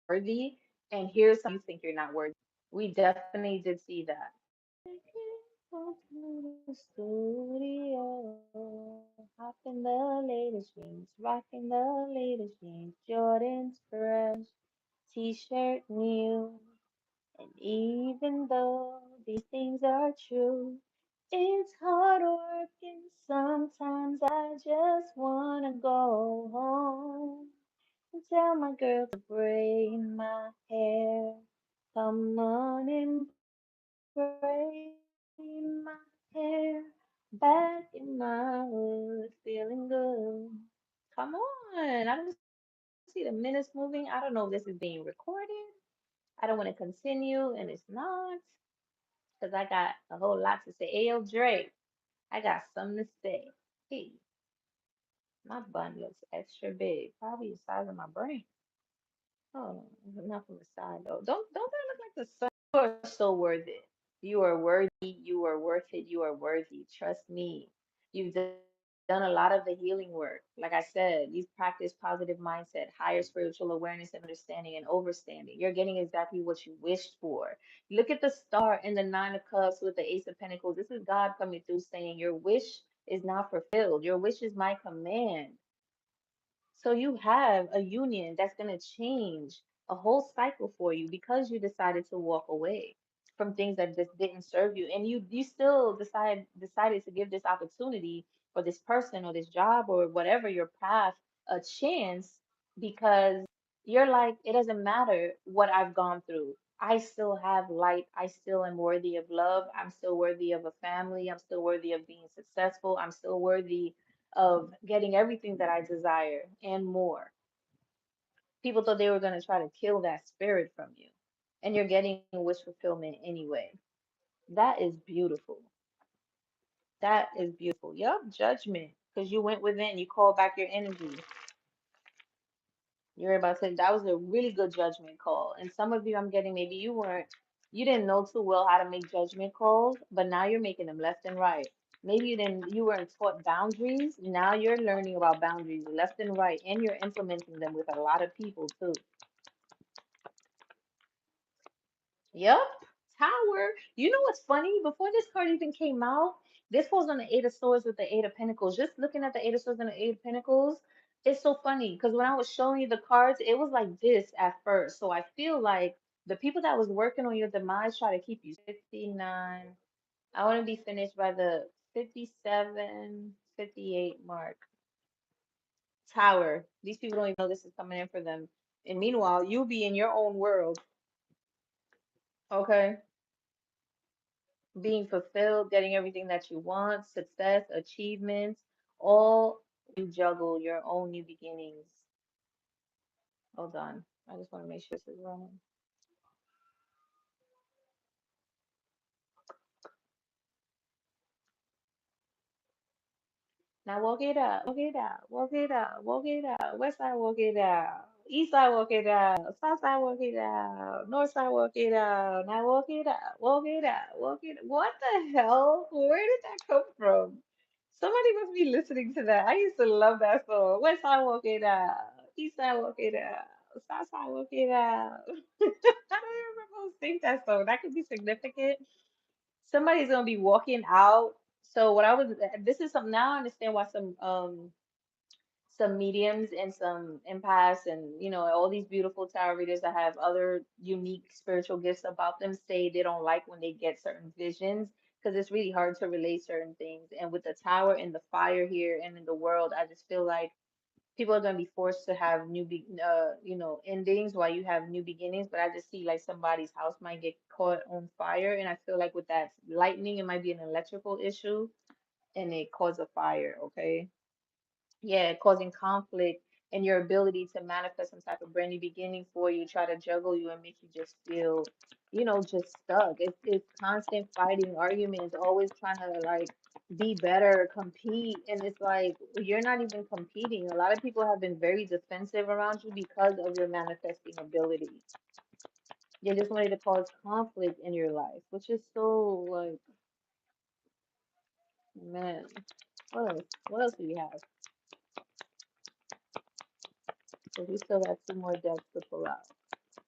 worthy. And here's something that you think you're not worthy. We definitely did see that. To the studio, hop in the latest jeans, rocking the latest jeans, Jordan's fresh, t-shirt new. And even though these things are true, it's hard work and sometimes I just wanna go home and tell my girl to braid my hair. Come on and braid my hair. Back in my hood, feeling good. Come on. I don't see the minutes moving. I don't know if this is being recorded. I don't want to continue, and it's not because I got a whole lot to say. Ayo, Drake, I got something to say. Hey, my bun looks extra big, probably the size of my brain. Oh, not from the side though. Don't that look like the sun? You are so worth it. You are worthy. You are worth it. You are worthy. Trust me. You've done a lot of the healing work. Like I said, you've practiced positive mindset, higher spiritual awareness and understanding and overstanding. You're getting exactly what you wished for. Look at the star in the Nine of Cups with the Ace of Pentacles. This is God coming through saying your wish is not fulfilled. Your wish is my command. So you have a union that's going to change a whole cycle for you because you decided to walk away from things that just didn't serve you, and you still decided to give this opportunity or this person or this job or whatever your path a chance because you're like it doesn't matter what I've gone through. I still have light. I still am worthy of love. I'm still worthy of a family. I'm still worthy of being successful. I'm still worthy of getting everything that I desire and more. People thought they were going to try to kill that spirit from you, and you're getting wish fulfillment anyway. That is beautiful. That is beautiful. Yup, judgment. Because you went within, you called back your energy. You're about to, that was a really good judgment call. And some of you, I'm getting, maybe you didn't know too well how to make judgment calls, but now you're making them left and right. Maybe you weren't taught boundaries. Now you're learning about boundaries left and right, and you're implementing them with a lot of people too. Yep. Tower. You know what's funny? Before this card even came out, this was on the Eight of Swords with the Eight of Pentacles. Just looking at the Eight of Swords and the Eight of Pentacles, it's so funny because when I was showing you the cards, it was like this at first. So I feel like the people that was working on your demise try to keep you 59. I want to be finished by the 57, 58 mark. Tower. These people don't even know this is coming in for them. And meanwhile, you'll be in your own world, okay? Being fulfilled, getting everything that you want, success, achievements, all you juggle your own new beginnings. Hold on. I just want to make sure this is running. Now walk it out, walk it out, walk it out, walk it out. West side, walk it out. East side, walk it out. South side, walk it out. North side, walk it out. Now walk it out, walk it out, walk it. What the hell? Where did that come from? Somebody must be listening to that. I used to love that song. West side, walk it out. East side, walk it out. South side, walk it out. I don't even remember who sing that song. That could be significant. Somebody's gonna be walking out. So what I was this is some now I understand why some mediums and some empaths and all these beautiful tarot readers that have other unique spiritual gifts about them say they don't like when they get certain visions because it's really hard to relate certain things. And with the tower and the fire here and in the world, I just feel like people are going to be forced to have endings while you have new beginnings. But I just see like somebody's house might get caught on fire, and I feel like with that lightning, it might be an electrical issue, and it cause a fire. Okay, yeah, causing conflict and your ability to manifest some type of brand new beginning for you, try to juggle you and make you just feel, just stuck. It's constant fighting, arguments, always trying to like be better, compete, and it's like you're not even competing. A lot of people have been very defensive around you because of your manifesting ability. They just wanted to cause conflict in your life, which is so like, man, what else? What else do we have? So we still got two more decks to pull out.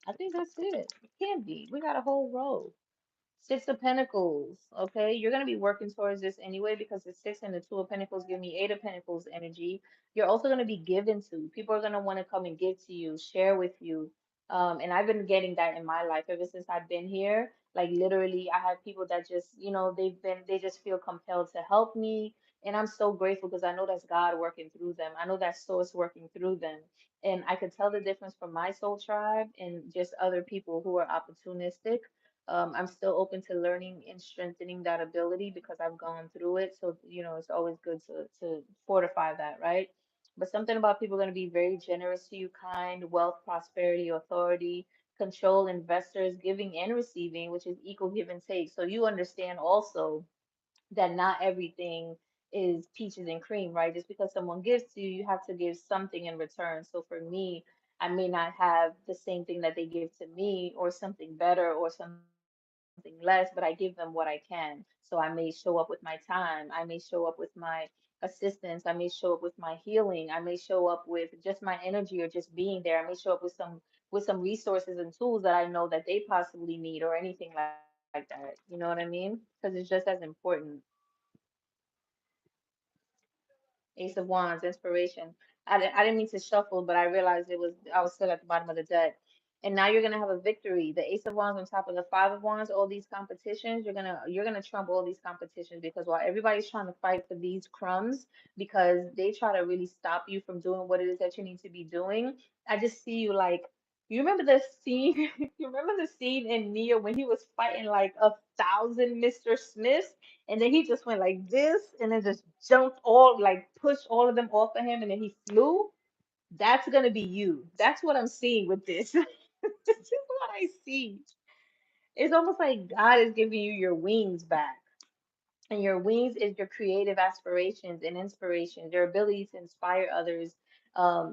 I think that's it. It can't be. We got a whole row. Six of Pentacles. Okay, you're gonna be working towards this anyway because the six and the two of Pentacles give me eight of Pentacles energy. You're also gonna be given to. People are gonna want to come and give to you, share with you. And I've been getting that in my life ever since I've been here. Like literally, I have people that just, they just feel compelled to help me. And I'm so grateful because I know that's God working through them. I know that's source working through them. And I could tell the difference from my soul tribe and just other people who are opportunistic. I'm still open to learning and strengthening that ability because I've gone through it. So, it's always good to fortify that, right? But something about people going to be very generous to you, kind, wealth, prosperity, authority, control, investors, giving and receiving, which is equal give and take. So you understand also that not everything is peaches and cream, right? Just because someone gives to you, you have to give something in return. So for me, I may not have the same thing that they give to me or something better or something less, but I give them what I can. So I may show up with my time. I may show up with my assistance. I may show up with my healing. I may show up with just my energy or just being there. I may show up with some resources and tools that I know that they possibly need or anything like that. You know what I mean? Because it's just as important. Ace of Wands, inspiration. I didn't mean to shuffle, but I realized I was still at the bottom of the deck. And now you're gonna have a victory. The Ace of Wands on top of the Five of Wands, all these competitions, you're gonna trump all these competitions because while everybody's trying to fight for these crumbs because they try to really stop you from doing what it is that you need to be doing, I just see you like you remember the scene you remember the scene in Neo when he was fighting like 1,000 Mr. Smiths and then he just went like this and then just jumped all like pushed all of them off of him and then he flew. That's gonna be you. That's what I'm seeing with this. This is what I see. It's almost like God is giving you your wings back. And your wings is your creative aspirations and inspirations, your ability to inspire others,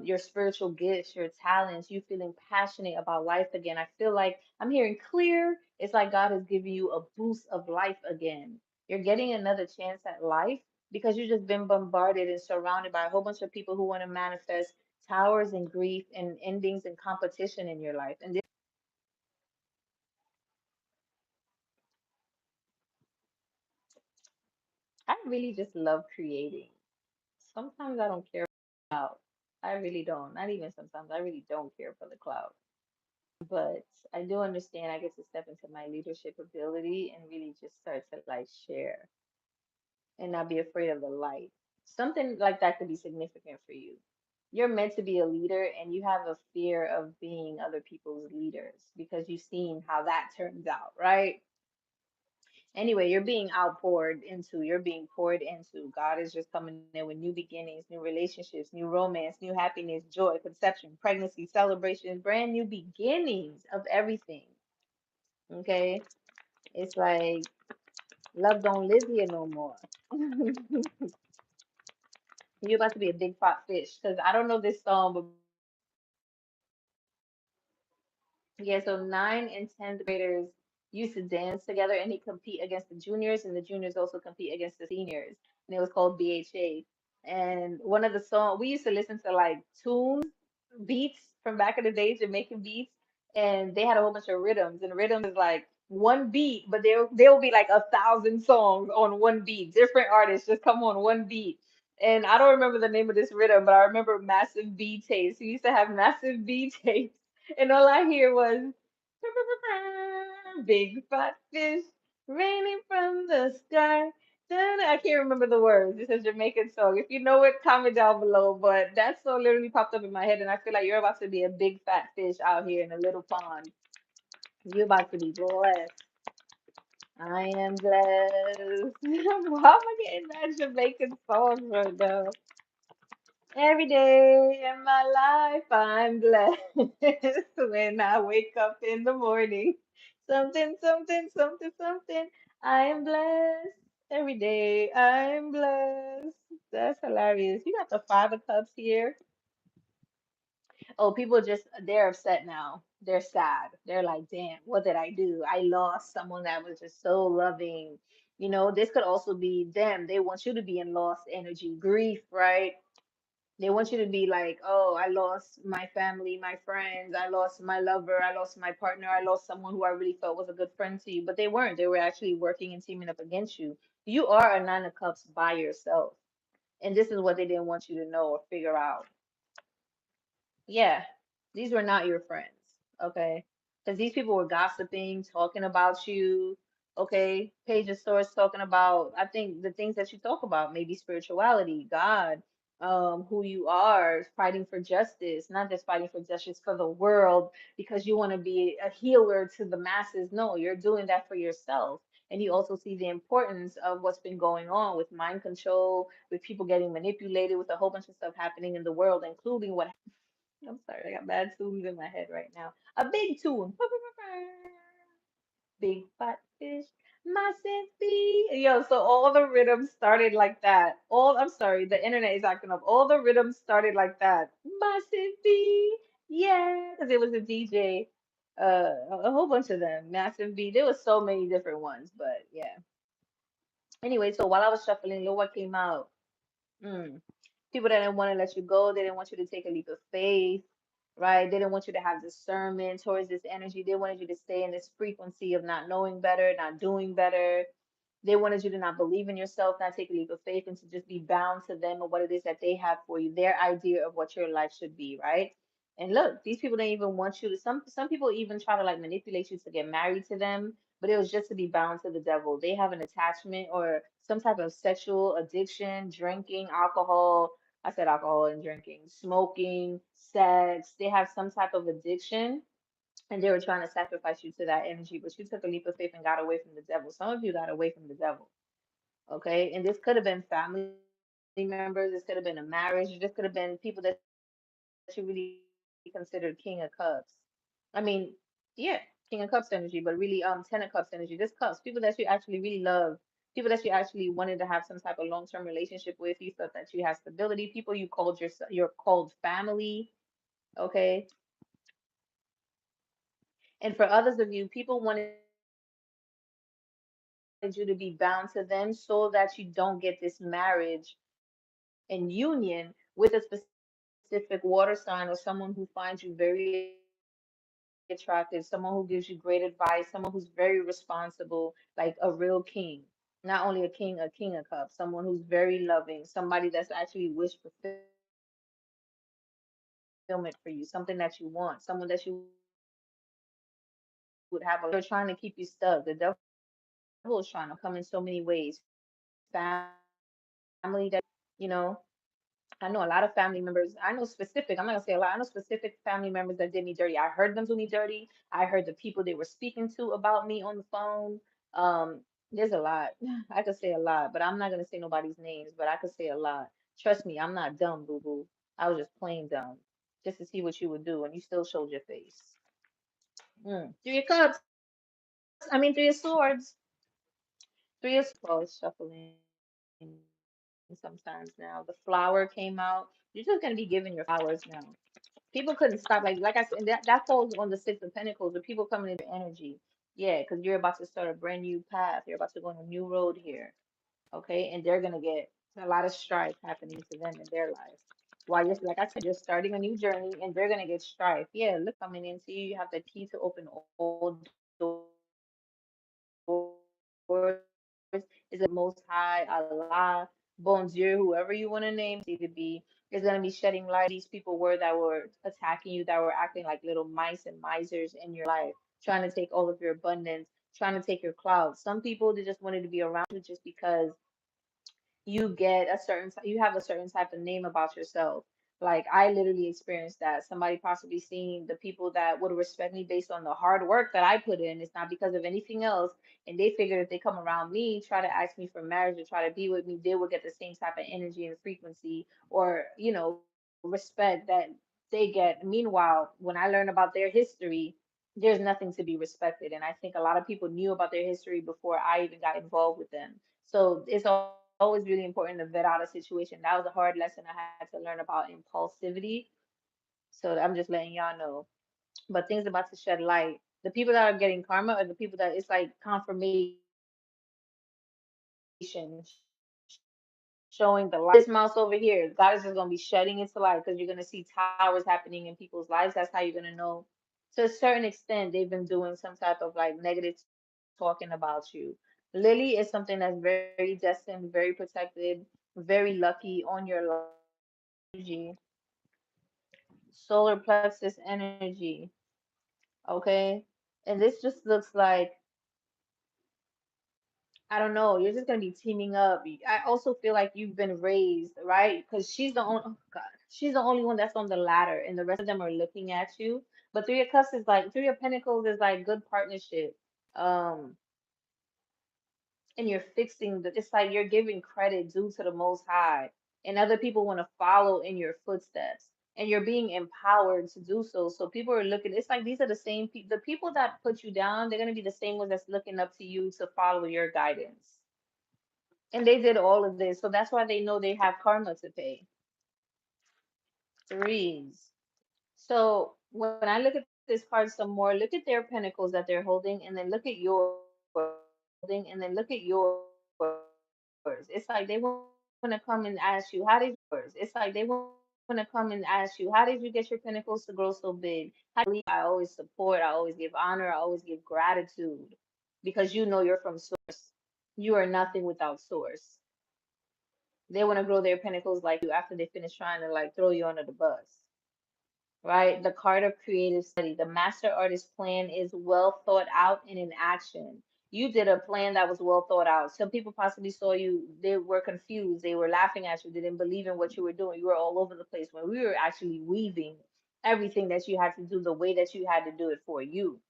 your spiritual gifts, your talents, you feeling passionate about life again. I feel like I'm hearing clear. It's like God is giving you a boost of life again. You're getting another chance at life because you've just been bombarded and surrounded by a whole bunch of people who want to manifest towers and grief and endings and competition in your life. And I really just love creating. Sometimes I don't care about. I really don't. Not even sometimes. I really don't care for the cloud. But I do understand I get to step into my leadership ability and really just start to like share and not be afraid of the light. Something like that could be significant for you. You're meant to be a leader and you have a fear of being other people's leaders because you've seen how that turns out, right? Anyway, you're being outpoured into, you're being poured into. God is just coming in with new beginnings, new relationships, new romance, new happiness, joy, conception, pregnancy, celebrations, brand new beginnings of everything. Okay? It's like love don't live here no more. You're about to be a big fat fish. Because I don't know this song, but yeah, so 9th and 10th graders used to dance together and they compete against the juniors, and the juniors also compete against the seniors. And it was called BHA. And one of the songs we used to listen to like tunes, beats from back in the day, Jamaican beats, and they had a whole bunch of rhythms. And rhythms is like one beat, but there will be like 1,000 songs on one beat. Different artists just come on one beat. And I don't remember the name of this rhythm, but I remember Massive B tapes. We used to have Massive B tapes and all I hear was big fat fish raining from the sky. I can't remember the words. It's a Jamaican song. If you know it, comment down below. But that song literally popped up in my head, and I feel like you're about to be a big fat fish out here in a little pond. You're about to be blessed. I am blessed. Why am I getting that Jamaican song right now? Every day in my life, I'm blessed when I wake up in the morning. Something, something, something, something. I am blessed every day. I'm blessed. That's hilarious. You got the 5 of Cups here. Oh, people just, they're upset now. They're sad. They're like, damn, what did I do? I lost someone that was just so loving. You know, this could also be them. They want you to be in lost energy, grief, right? They want you to be like, oh, I lost my family, my friends, I lost my lover, I lost my partner, I lost someone who I really felt was a good friend to you. But they weren't. They were actually working and teaming up against you. You are a 9 of Cups by yourself. And this is what they didn't want you to know or figure out. Yeah, these were not your friends, okay? Because these people were gossiping, talking about you, okay? Page of Swords talking about, I think the things that you talk about, maybe spirituality, God, who you are, fighting for justice, not just fighting for justice for the world because you want to be a healer to the masses. No, you're doing that for yourself. And you also see the importance of what's been going on with mind control, with people getting manipulated, with a whole bunch of stuff happening in the world, including what I'm sorry, I got bad tunes in my head right now. A big tune. Big fat fish, massive bee. Yo, so all the rhythms started like that. All I'm sorry, the internet is acting up. All the rhythms started like that. Massive bee. Yeah, because it was a DJ. A whole bunch of them. Massive B. There was so many different ones, but yeah. Anyway, so while I was shuffling, look what came out. Mm. People that didn't want to let you go. They didn't want you to take a leap of faith, right? They didn't want you to have discernment towards this energy. They wanted you to stay in this frequency of not knowing better, not doing better. They wanted you to not believe in yourself, not take a leap of faith, and to just be bound to them and what it is that they have for you, their idea of what your life should be, right? And look, these people don't even want you to. Some people even try to like manipulate you to get married to them, but it was just to be bound to the devil. They have an attachment or some type of sexual addiction, drinking, alcohol. I said alcohol and drinking, smoking, sex. They have some type of addiction and they were trying to sacrifice you to that energy, but you took a leap of faith and got away from the devil. Some of you got away from the devil, okay? And this could have been family members, this could have been a marriage, this could have been people that you really considered king of cups. I mean, yeah, king of cups energy, but really 10 of Cups energy. This cups, people that you actually really love, people that you actually wanted to have some type of long-term relationship with. You thought that you had stability, people you called your you're called family, okay? And for others of you, people wanted you to be bound to them so that you don't get this marriage and union with a specific water sign or someone who finds you very attractive, someone who gives you great advice, someone who's very responsible, like a real king. Not only a king, a king of cups, someone who's very loving, somebody that's actually wish fulfillment for you, something that you want, somebody that's actually wish fulfillment for you, someone that you would have a relationship with, someone that you would have a relationship with. You're trying to keep you stuck. The devil is trying to keep you stuck. The devil is trying to come in so many ways. Family, family that, you know, I know a lot of family members. I know specific, I'm not gonna say a lot. I know specific family members that did me dirty. I heard them do me dirty. I heard the people they were speaking to about me on the phone. There's a lot. I could say a lot, but I'm not gonna say nobody's names, but I could say a lot. Trust me, I'm not dumb, boo boo. I was just plain dumb, just to see what you would do, and you still showed your face. Three of Cups. I mean, Three of Swords. Three of Swords shuffling sometimes now. The flower came out. You're just gonna be giving your flowers now. People couldn't stop. Like I said, and that falls on the Six of Pentacles, the people coming into your energy. Yeah, because you're about to start a brand new path. You're about to go on a new road here. Okay, and they're gonna get a lot of strife happening to them in their life. While you're, like I said, you're starting a new journey, and they're gonna get strife. Yeah, look, coming into you, you have the key to open all doors. Is it Most High, Allah, Bon Dieu, whoever you want to name it to be, is gonna be shedding light on these people were that were attacking you, that were acting like little mice and misers in your life, trying to take all of your abundance, trying to take your clout. Some people they just wanted to be around you just because you get a you have a certain type of name about yourself. Like I literally experienced that. Somebody possibly seeing the people that would respect me based on the hard work that I put in. It's not because of anything else. And they figured if they come around me, try to ask me for marriage or try to be with me, they will get the same type of energy and frequency or, respect that they get. Meanwhile, when I learn about their history, there's nothing to be respected. And I think a lot of people knew about their history before I even got involved with them. So it's always really important to vet out a situation. That was a hard lesson I had to learn about impulsivity. So I'm just letting y'all know. But things about to shed light. The people that are getting karma are the people that it's like confirmation, showing the light. This mouse over here, God is just gonna be shedding its light because you're gonna see towers happening in people's lives. That's how you're gonna know. To a certain extent, they've been doing some type of like negative talking about you. Lily is something that's very destined, very protected, very lucky on your life. Solar plexus energy, solar plexus energy. Okay. And this just looks like, I don't know, you're just gonna be teaming up. I also feel like you've been raised, right? Because she's the only one that's on the ladder, and the rest of them are looking at you. But Three of Cups is like Three of Pentacles is like good partnership. Um, and you're fixing the, it's like you're giving credit due to the Most High, and other people want to follow in your footsteps, and you're being empowered to do so. So people are looking, it's like these are the same people, the people that put you down, they're going to be the same ones that's looking up to you to follow your guidance. And they did all of this, so that's why they know they have karma to pay. Threes. So when I look at this card some more, look at their pentacles that they're holding, and then look at yours. It's like they want to come and ask you, how did you get your pentacles to grow so big? How did you get your pentacles to grow so big? How did you believe? I always support, I always give honor, I always give gratitude because you know you're from source. You are nothing without source. They want to grow their pentacles like you after they finish trying to like throw you under the bus. Right? The card of creative stability. The master artist plan is well thought out and in action. You did a plan that was well thought out. Some people possibly saw you, they were confused, they were laughing at you, they didn't believe in what you were doing. You were all over the place when we were actually weaving everything that you had to do the way that you had to do it for you.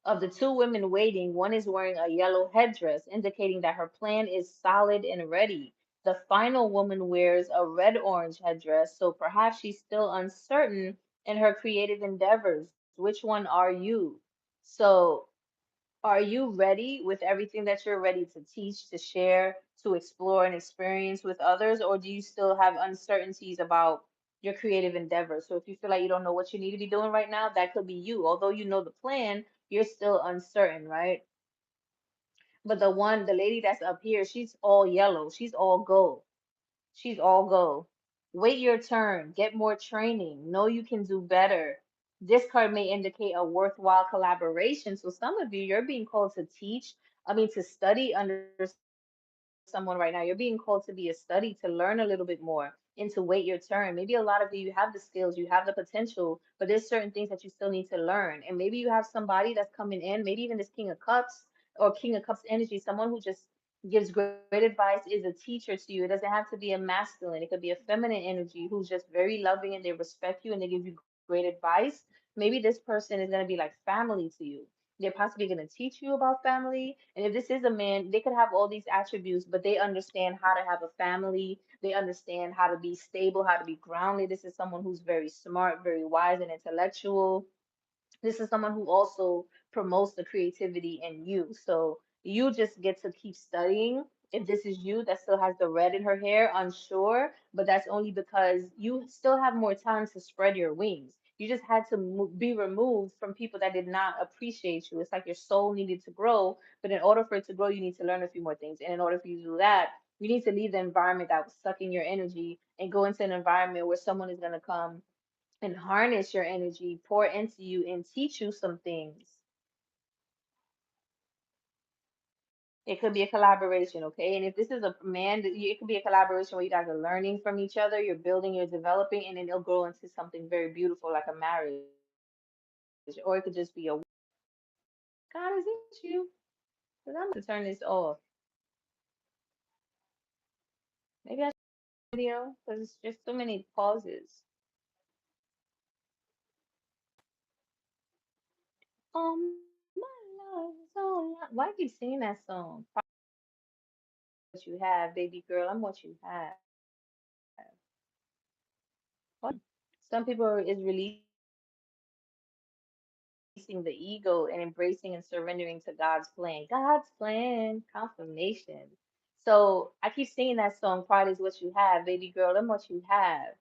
Of the two women waiting, one is wearing a yellow headdress, indicating that her plan is solid and ready. The final woman wears a red orange headdress, so perhaps she's still uncertain in her creative endeavors. Which one are you? So, are you ready with everything that you're ready to teach, to share, to explore and experience with others? Or do you still have uncertainties about your creative endeavors? So if you feel like you don't know what you need to be doing right now, that could be you. Although you know the plan, you're still uncertain, right? But the lady that's up here, she's all yellow. She's all gold. She's all go. Wait your turn. Get more training. Know you can do better. This card may indicate a worthwhile collaboration. So some of you, you're being called to teach, I mean, to study under someone right now. You're being called to be a study, to learn a little bit more, and to wait your turn. Maybe a lot of you, you have the skills, you have the potential, but there's certain things that you still need to learn. And maybe you have somebody that's coming in, maybe even this King of Cups or King of Cups energy, someone who just gives great advice, is a teacher to you. It doesn't have to be a masculine. It could be a feminine energy who's just very loving and they respect you and they give you great advice. Maybe this person is going to be like family to you. They're possibly going to teach you about family. And if this is a man, they could have all these attributes, but they understand how to have a family. They understand how to be stable, how to be grounded. This is someone who's very smart, very wise, and intellectual. This is someone who also promotes the creativity in you. So you just get to keep studying. If this is you that still has the red in her hair, unsure, but that's only because you still have more time to spread your wings. You just had to be removed from people that did not appreciate you. It's like your soul needed to grow, but in order for it to grow, you need to learn a few more things. And in order for you to do that, you need to leave the environment that was sucking your energy and go into an environment where someone is going to come and harness your energy, pour into you, and teach you some things. It could be a collaboration, okay? And if this is a man, it could be a collaboration where you guys are learning from each other, you're building, you're developing, and then it'll grow into something very beautiful like a marriage. Or it could just be a God, is it you? Because I'm about to turn this off. Maybe I should video because it's just so many pauses. Oh my love is all I... Why do you sing that song? What you have, baby girl, I'm what you have. Some people is releasing the ego and embracing and surrendering to God's plan. God's plan, confirmation. So I keep singing that song, Pride is what you have, baby girl, and what you have.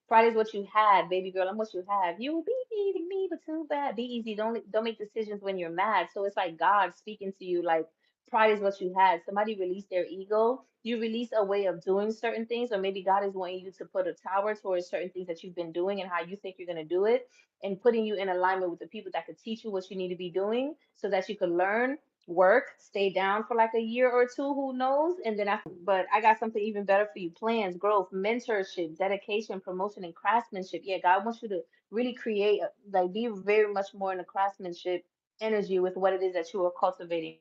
Pride is what you had, baby girl, and what you have. You will be needing me, but too bad. Be easy. Don't make decisions when you're mad. So it's like God speaking to you like pride is what you had. Somebody released their ego. You release a way of doing certain things, or maybe God is wanting you to put a tower towards certain things that you've been doing and how you think you're gonna do it, and putting you in alignment with the people that could teach you what you need to be doing so that you could learn, work, stay down for like a year or two, who knows? And then after, but I got something even better for you. Plans, growth, mentorship, dedication, promotion, and craftsmanship. Yeah, God wants you to really create, like be very much more in the craftsmanship energy with what it is that you are cultivating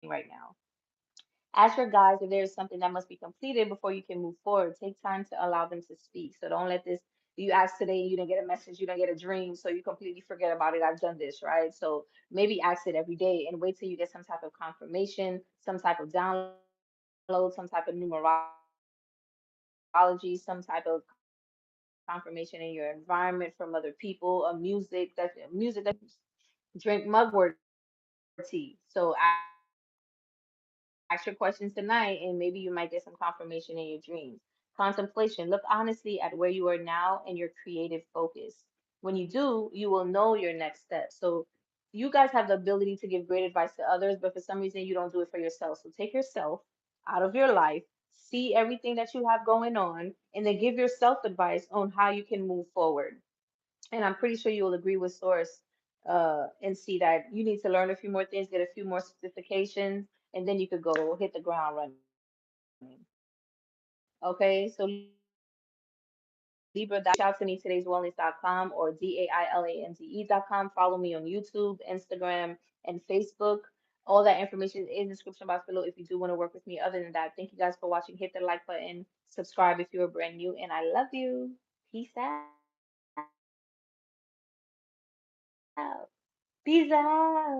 right now. Ask your guides if there is something that must be completed before you can move forward. Take time to allow them to speak. So don't let this, you ask today and you didn't get a message, you didn't get a dream, so you completely forget about it. I've done this, right? So maybe ask it every day and wait till you get some type of confirmation, some type of download, some type of numerology, some type of confirmation in your environment from other people, a music that drink mugwort tea. So ask your questions tonight and maybe you might get some confirmation in your dreams. Contemplation, look honestly at where you are now and your creative focus. When you do, you will know your next step. So you guys have the ability to give great advice to others, but for some reason you don't do it for yourself. So take yourself out of your life, see everything that you have going on, and then give yourself advice on how you can move forward. And I'm pretty sure you will agree with Source and see that you need to learn a few more things, get a few more certifications, and then you could go hit the ground running. Okay, so Libra, that's where you can reach out to me, today'swellness.com or DAILANDE.com. Follow me on YouTube, Instagram, and Facebook. All that information is in the description box below if you do want to work with me. Other than that, thank you guys for watching. Hit the like button, subscribe if you are brand new, and I love you. Peace out. Peace out.